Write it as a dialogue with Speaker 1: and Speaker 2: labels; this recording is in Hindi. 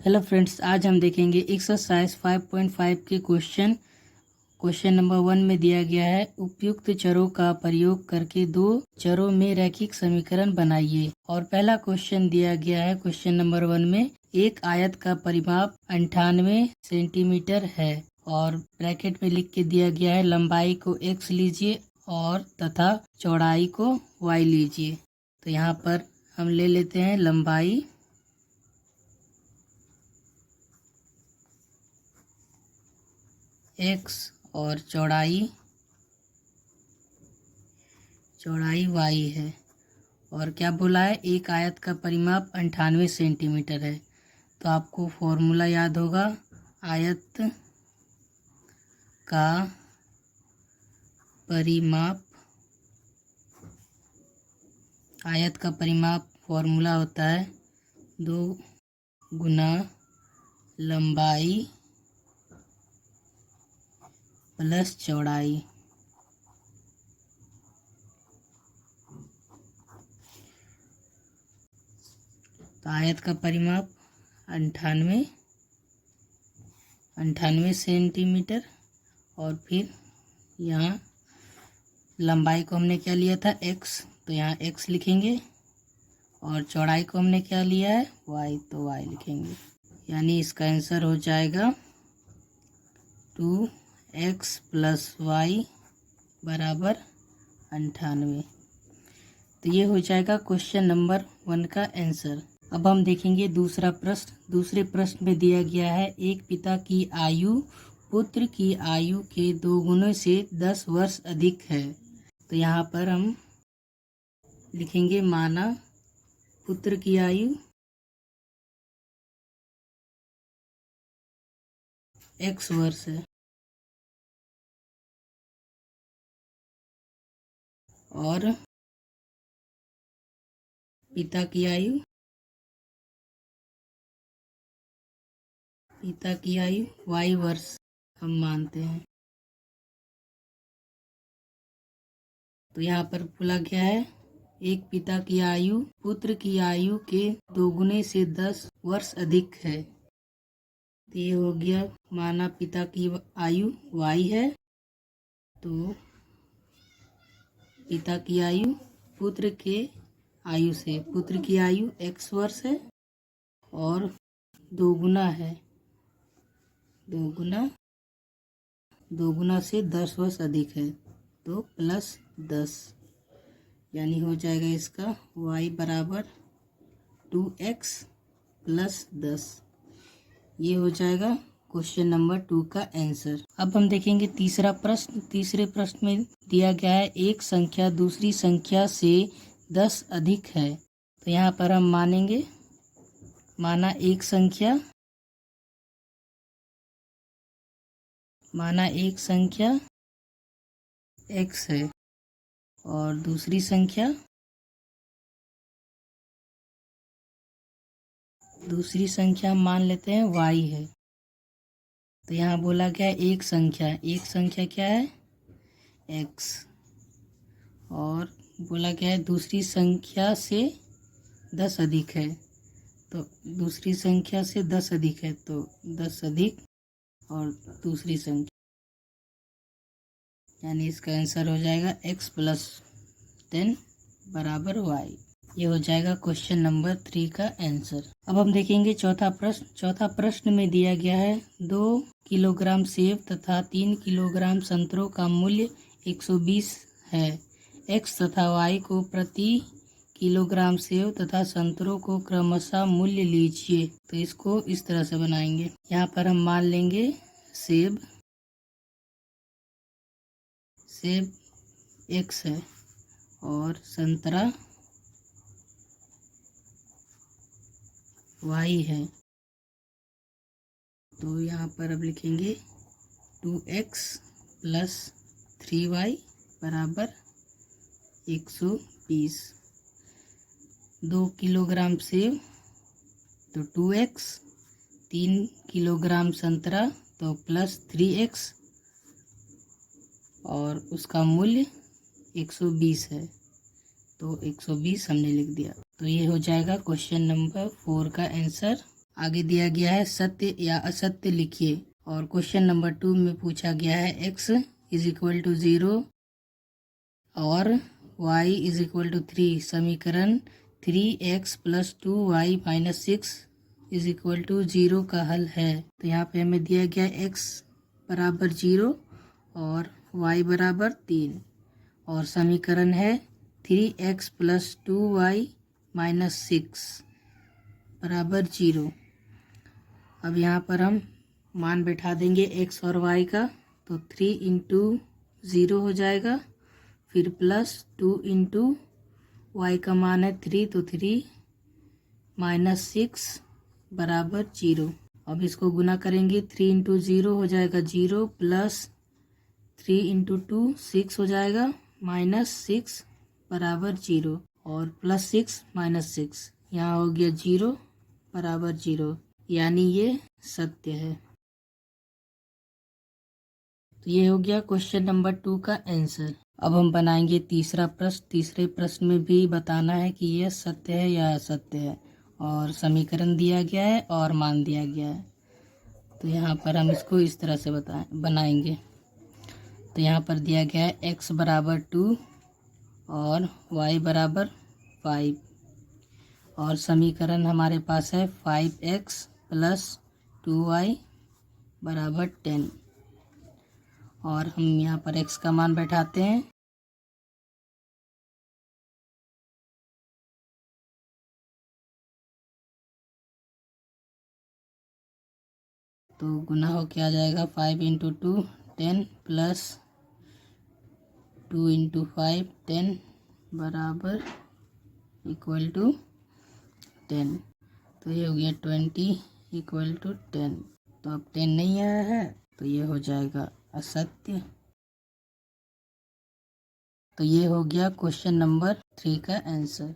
Speaker 1: हेलो फ्रेंड्स, आज हम देखेंगे एक्सरसाइज 5.5 के क्वेश्चन नंबर 1 में दिया गया है उपयुक्त चरों का प्रयोग करके दो चरों में रैखिक समीकरण बनाइए। और पहला क्वेश्चन दिया गया है क्वेश्चन नंबर 1 में एक आयत का परिमाप 98 सेंटीमीटर है और ब्रैकेट में लिख के दिया गया है लंबाई को x लीजिए और तथा चौड़ाई को y लीजिए। तो यहाँ पर हम ले लेते हैं लंबाई x और चौड़ाई y है। और क्या बोला है, एक आयत का परिमाप 98 सेंटीमीटर है। तो आपको फॉर्मूला याद होगा, आयत का परिमाप फॉर्मूला होता है 2 गुना लंबाई प्लस चौड़ाई। तो आयत का परिमाप 98 सेंटीमीटर और फिर यहाँ लंबाई को हमने क्या लिया था x, तो यहाँ x लिखेंगे और चौड़ाई को हमने क्या लिया है y, तो y लिखेंगे। यानी इसका आंसर हो जाएगा 2x + y बराबर 98। तो ये हो जाएगा क्वेश्चन नंबर 1 का आंसर। अब हम देखेंगे दूसरा प्रश्न। दूसरे प्रश्न में दिया गया है एक पिता की आयु पुत्र की आयु के 2 गुने से 10 वर्ष अधिक है। तो यहाँ पर हम लिखेंगे माना पुत्र की आयु x वर्ष है और पिता की आयु y वर्ष हम मानते हैं। तो यहाँ पर बोला गया है एक पिता की आयु पुत्र की आयु के 2 गुने से 10 वर्ष अधिक है। तो ये हो गया, माना पिता की आयु y है तो पिता की आयु पुत्र की आयु x वर्ष है और 2 गुना है, 2 गुना से 10 वर्ष अधिक है तो +10, यानी हो जाएगा इसका y बराबर 2x + 10। ये हो जाएगा क्वेश्चन नंबर 2 का आंसर। अब हम देखेंगे तीसरा प्रश्न। तीसरे प्रश्न में दिया गया है एक संख्या दूसरी संख्या से 10 अधिक है। तो यहाँ पर हम माना एक संख्या x है और दूसरी संख्या मान लेते हैं y है। तो यहाँ बोला गया एक संख्या क्या है x और बोला गया है दूसरी संख्या से 10 अधिक है। तो दूसरी संख्या से 10 अधिक है तो 10 अधिक और दूसरी संख्या, यानी इसका आंसर हो जाएगा x + 10 बराबर y। ये हो जाएगा क्वेश्चन नंबर 3 का आंसर। अब हम देखेंगे चौथा प्रश्न। चौथा प्रश्न में दिया गया है 2 किलोग्राम सेब तथा 3 किलोग्राम संतरों का मूल्य 120 है। x तथा y को प्रति किलोग्राम सेब तथा संतरों को क्रमशः मूल्य लीजिए। तो इसको इस तरह से बनाएंगे। यहाँ पर हम मान लेंगे सेब x है और संतरा y है। तो यहाँ पर अब लिखेंगे 2x + 3y बराबर 120। 2 किलोग्राम सेब तो 2x, 3 किलोग्राम संतरा तो +3x और उसका मूल्य 120 है तो 120 हमने लिख दिया। तो ये हो जाएगा क्वेश्चन नंबर 4 का आंसर। आगे दिया गया है सत्य या असत्य लिखिए। और क्वेश्चन नंबर 2 में पूछा गया है x इज इक्वल टू 0 और y इज इक्वल टू 3 समीकरण 3x plus 2y minus 6 is equal to 0 का हल है। तो यहाँ पे हमें दिया गया x बराबर 0 और y बराबर 3 और समीकरण है 3x प्लस 2y माइनस 6 बराबर 0। अब यहाँ पर हम मान बैठा देंगे x और y का, तो 3 इंटू 0 हो जाएगा, फिर प्लस 2 इंटू वाई का मान है 3 तो 3 माइनस 6 बराबर 0। अब इसको गुना करेंगे, 3 इंटू 0 हो जाएगा 0 प्लस 3 इंटू 2 6 हो जाएगा माइनस 6 बराबर 0 और प्लस 6 माइनस 6 यहाँ हो गया 0 बराबर 0, यानी ये सत्य है। तो ये हो गया क्वेश्चन नंबर 2 का आंसर। अब हम बनाएंगे तीसरा प्रश्न। तीसरे प्रश्न में भी बताना है कि यह सत्य है या असत्य है और समीकरण दिया गया है और मान दिया गया है। तो यहाँ पर हम इसको इस तरह से बनाएंगे। तो यहाँ पर दिया गया है x बराबर 2 और y बराबर 5 और समीकरण हमारे पास है 5x प्लस 2y बराबर 10 और हम यहाँ पर x का मान बैठाते हैं। तो गुना हो क्या जाएगा 5 इंटू 2 10 प्लस 2 इंटू 5 10 बराबर इक्वल टू 10। तो ये हो गया 20 इक्वल टू 10। तो अब 10 नहीं आया है तो ये हो जाएगा असत्य। तो ये हो गया क्वेश्चन नंबर 3 का आंसर।